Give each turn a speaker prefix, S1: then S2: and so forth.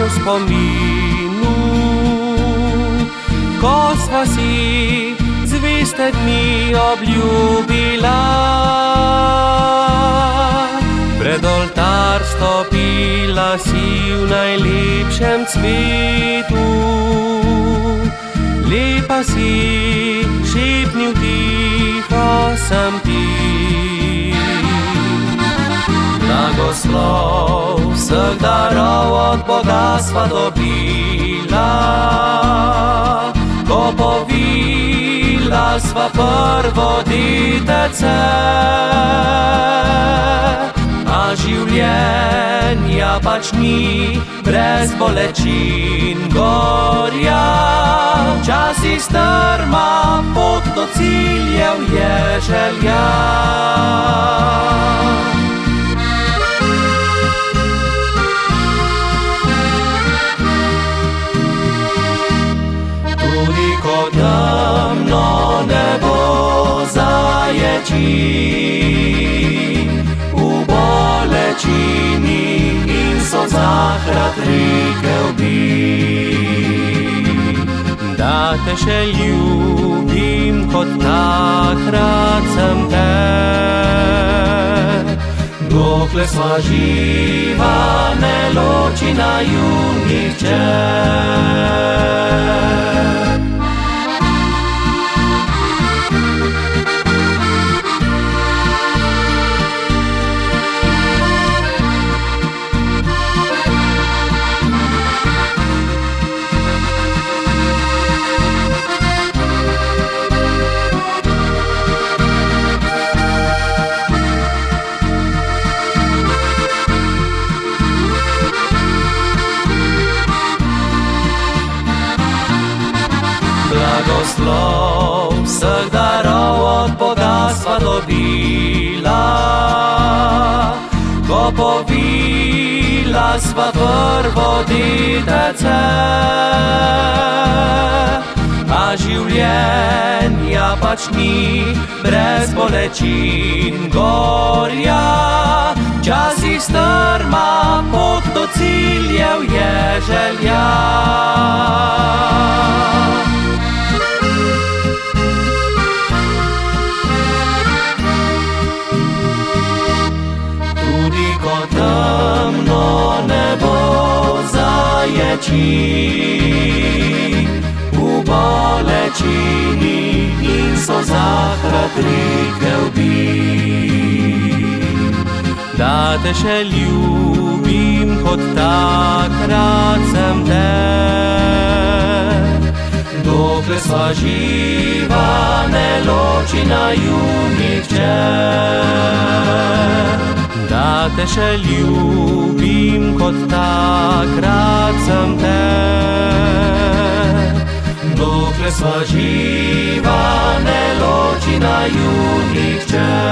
S1: v spominu, ko sva si zveste dni obljubila. Pred oltar stopila si v najlepšem cvetu, lepa si, šepnil tiho sem ti. Blagoslov vseh darov od Boga sva dobila, ko povila sva prvo detece. A življenja pač ni brez bolečin gorja, včasih strma pot do ciljev je želja. Tudi ko temno nebo zaječi, in solzah rad rekel bi, da te še ljubim, kot takrat sem te. Dokler sva živa, ne loči naju nihče. Blagoslov vseh darov od Boga sva dobila, ko povila sva prvo detece. A življenja pač ni brez bolečin gorja, včasih strma pot do ciljev je želja. Temno nebo zaječi, v bolečini in solzah rad rekel bi, da te še ljubim, kot takrat sem te. Dokler sva živa, ne loči naju nihče. Da te še ljubim, kot takrat sem te. Dokler sva živa, ne loči naju nihče.